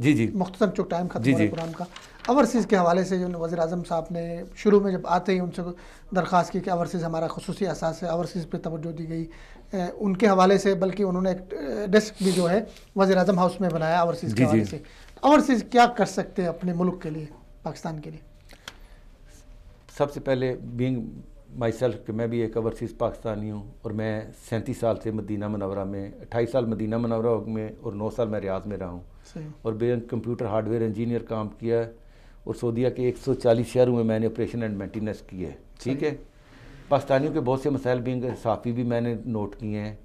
جی جی مختصر چونکہ ٹائم ختم ہو رہا ہے پروگرام کا، اوورسیز کے حوالے سے جو وزیر اعظم صاحب نے شروع میں جب آتے ہی ان سے درخواست کی کہ اوورسیز ہمارا خصوصی اثاث ہے، اوورسیز پہ توجہ دی گئی ان کے حوالے سے، بلکہ انہوں نے ایک ڈیسک بھی جو ہے وزیر اعظم ہاؤس میں بنایا اوورسیز کے حوالے سے. اوورسیز کیا کر سکتے ہیں اپنے ملک کے لیے، پاکستان کے لیے؟ سب سے پہلے بینگ مائی سیلف کہ میں بھی ایک اوورسیز پاکستانی ہوں، اور میں 37 سال سے مدینہ منورہ میں، 28 سال مدینہ منورہ میں اور 9 سال میں ریاض میں رہا ہوں، اور بے کمپیوٹر ہارڈ ویئر انجینئر کام کیا ہے، اور سعودیہ کے 140 شہروں میں نے آپریشن اینڈ مینٹیننس کی ہے. ٹھیک ہے. پاکستانیوں کے بہت سے مسائل بینگ صحافی بھی میں نے نوٹ کیے ہیں.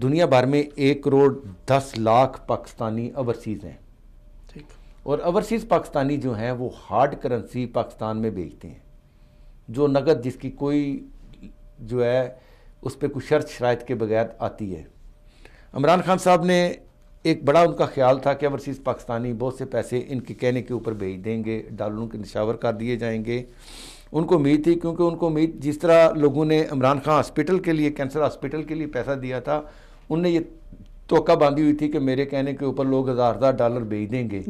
دنیا بھر میں 1,10,00,000 پاکستانی اوورسیز ہیں، اور اوورسیز پاکستانی جو ہیں وہ ہارڈ کرنسی پاکستان میں بیچتے ہیں، جو نقد جس کی کوئی جو ہے اس پہ کوئی شرط شرائط کے بغیر آتی ہے. عمران خان صاحب نے ایک بڑا ان کا خیال تھا کہ اوورسیز پاکستانی بہت سے پیسے ان کے کہنے کے اوپر بھیج دیں گے، ڈالروں کے نشاور کر دیے جائیں گے. ان کو امید تھی، کیونکہ ان کو امید جس طرح لوگوں نے عمران خان ہاسپٹل کے لیے، کینسر ہاسپٹل کے لیے پیسہ دیا تھا، ان نے یہ توقع باندھی ہوئی تھی کہ میرے کہنے کے اوپر لوگ $1000 بھیج دیں گے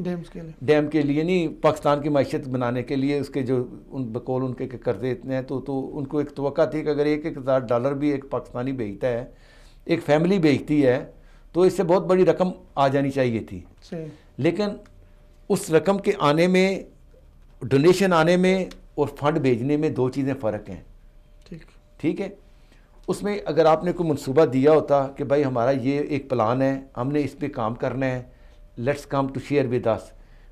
ڈیم کے لیے، نہیں پاکستان کی معیشت بنانے کے لیے. اس کے جو ان بقول ان کے قرضے اتنے ہیں، تو ان کو ایک توقع تھی کہ اگر $1000 بھی ایک پاکستانی بھیجتا ہے، ایک فیملی بھیجتی ہے، تو اس سے بہت بڑی رقم آ جانی چاہیے تھی. لیکن اس رقم کے آنے میں، ڈونیشن آنے میں اور فنڈ بھیجنے میں 2 چیزیں فرق ہیں. ٹھیک ہے. اس میں اگر آپ نے کوئی منصوبہ دیا ہوتا کہ بھائی ہمارا یہ ایک پلان ہے، ہم نے اس پہ کام کرنا ہے، let's come to share with us.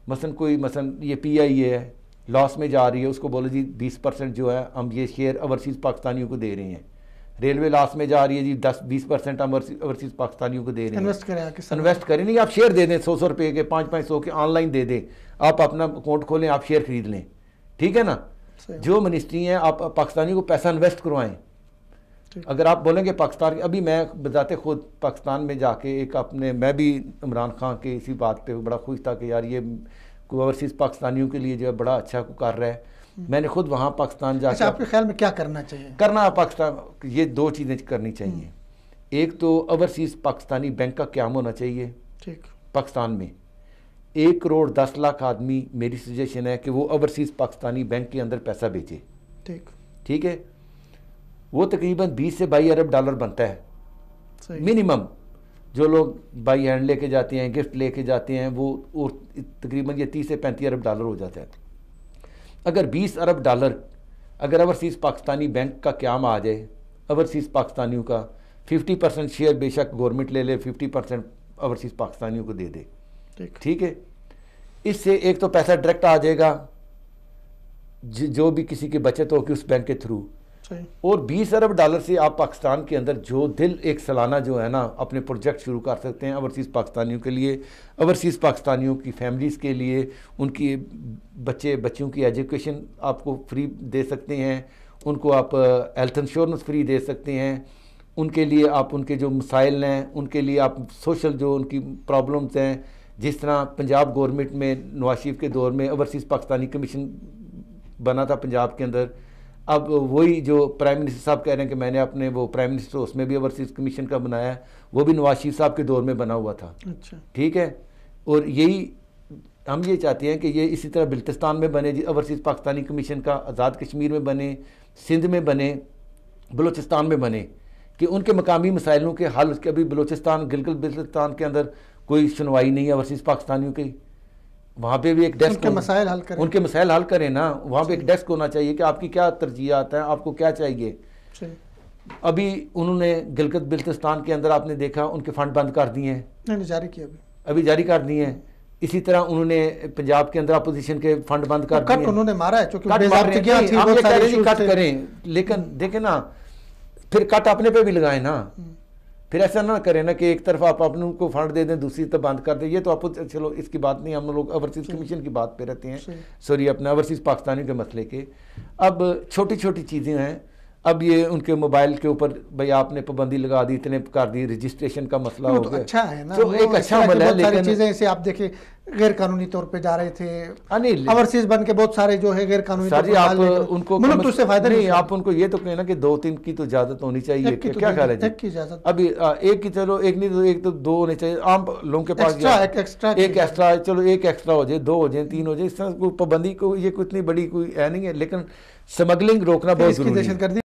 مثلا یہ PIA ہے، لاس میں جا رہی ہے، اس کو بولو جی 20% جو ہے ہم یہ شیئر اوورسیز پاکستانیوں کو دے رہے ہیں. ریلوے لاس میں جا رہی ہے جی 10-20% ہم اوورسیز پاکستانیوں کو دے رہے ہیں. انویسٹ کریں نہیں، آپ شیئر دے دیں 100 روپے کے، 500 کے، آن لائن دے دیں، آپ اپنا اکاؤنٹ کھولیں، آپ شیئر خرید لیں. ٹھیک ہے نا. جو منسٹری ہیں آپ پاکستانیوں کو پیسہ انویسٹ کروائیں. اگر آپ بولیں گے پاکستان، ابھی میں بذات خود پاکستان میں جا کے میں بھی عمران خان کے اسی بات پہ بڑا خوش تھا کہ یار یہ اوورسیز پاکستانیوں کے لیے جو ہے بڑا اچھا کر رہا ہے. میں نے خود وہاں پاکستان جا کے، آپ کے خیال میں کیا کرنا چاہیے؟ کرنا پاکستان یہ 2 چیزیں کرنی چاہیے. ایک تو اوورسیز پاکستانی بینک کا قیام ہونا چاہیے پاکستان میں. 1,10,00,000 آدمی، میری سجیشن ہے کہ وہ اوورسیز پاکستانی بینک کے اندر پیسہ بھیجے. ٹھیک ہے. وہ تقریباً 20 سے 22 ارب ڈالر بنتا ہے منیمم. جو لوگ بائی ہینڈ لے کے جاتے ہیں، گفٹ لے کے جاتے ہیں، وہ تقریباً یہ 30 سے 35 ارب ڈالر ہو جاتا ہے. اگر 20 ارب ڈالر اگر اوورسیز پاکستانی بینک کا قیام آ جائے، اوورسیز پاکستانیوں کا 50% شیئر بے شک گورنمنٹ لے لے، 50% اوورسیز پاکستانیوں کو دے دے. ٹھیک ہے. اس سے ایک تو پیسہ ڈائریکٹ آ جائے گا جو بھی کسی کی بچت ہوگی اس بینک کے تھرو، اور 20 ارب ڈالر سے آپ پاکستان کے اندر جو ایک سالانہ جو ہے نا اپنے پروجیکٹ شروع کر سکتے ہیں اوورسیز پاکستانیوں کے لیے، اوورسیز پاکستانیوں کی فیملیز کے لیے. ان کی بچوں کی ایجوکیشن آپ کو فری دے سکتے ہیں، ان کو آپ ہیلتھ انشورنس فری دے سکتے ہیں، ان کے لیے آپ ان کے جو مسائل ہیں ان کے لیے آپ سوشل جو ان کی پرابلمز ہیں، جس طرح پنجاب گورنمنٹ میں نواز شریف کے دور میں اوورسیز پاکستانی کمیشن بنا تھا پنجاب کے اندر. اب وہی جو پرائم منسٹر صاحب کہہ رہے ہیں کہ میں نے اپنے وہ پرائم منسٹر اس میں بھی اوورسیز کمیشن کا بنایا ہے، وہ بھی نواز شریف صاحب کے دور میں بنا ہوا تھا. ٹھیک ہے. اور یہی ہم یہ چاہتے ہیں کہ یہ اسی طرح بلتستان میں بنے، اوورسیز پاکستانی کمیشن کا آزاد کشمیر میں بنے، سندھ میں بنے، بلوچستان میں بنے، کہ ان کے مقامی مسائلوں کے حل. کے ابھی بلوچستان، گلگت بلتستان کے اندر کوئی سنوائی نہیں ہے اوورسیز پاکستانیوں کی. وہاں پہ بھی ایک ڈیسک، ان کے مسائل حل کریں نا. وہاں پہ ایک ڈیسک ہونا چاہیے کہ آپ کی کیا ترجیحات ہیں، آپ کو کیا چاہیے. ابھی انہوں نے گلگت بلتستان کے اندر آپ نے دیکھا ان کے فنڈ بند کر دیے ہیں، جاری کیا ابھی جاری کر دیے ہیں. اسی طرح انہوں نے پنجاب کے اندر اپوزیشن کے فنڈ بند کر دیے، انہوں نے مارا ہے کٹ کریں. لیکن دیکھیں نا پھر کٹ اپنے پہ بھی لگائیں نا. پھر ایسا نہ کریں نا کہ ایک طرف آپ اپنے کو فنڈ دے دیں، دوسری طرف بند کر دیں. یہ تو آپ چلو اس کی بات نہیں، ہم لوگ اوورسیز کمیشن کی بات پہ رہتے ہیں، سوری اپنے اوورسیز پاکستانی کے مسئلے کے. اب چھوٹی چھوٹی چیزیں ہیں. اب یہ ان کے موبائل کے اوپر بھائی آپ نے پابندی لگا دی، اتنے کر دی، رجسٹریشن کا مسئلہ ہو گیا. اچھا ہے نا، تو ایک اچھا عمل ہے، لیکن لیکن چیزیں اسے آپ دیکھیں غیر قانونی طور پہ جا رہے تھے، نہیں اوورسیز بن کے بہت سارے جو ہے غیر قانونی طور سر پہ جی آپ ان کو ملک تو اس سے فائدہ نہیں، آپ ان کو یہ تو کہیں نا کہ 2-3 کی تو اجازت ہونی چاہیے. کیا خیال ہے جی؟ ایک کی اجازت، ابھی ایک کی، چلو ایک نہیں تو ایک تو 2 ہونے چاہیے عام لوگوں کے پاس. ایک ایکسٹرا، چلو ایک ایکسٹرا ہو جائے، 2 ہو جائیں، 3 ہو جائے، اس طرح کوئی پابندی کو یہ کوئی اتنی بڑی کوئی ہے نہیں ہے، لیکن سمگلنگ روکنا بہت ضروری ہے.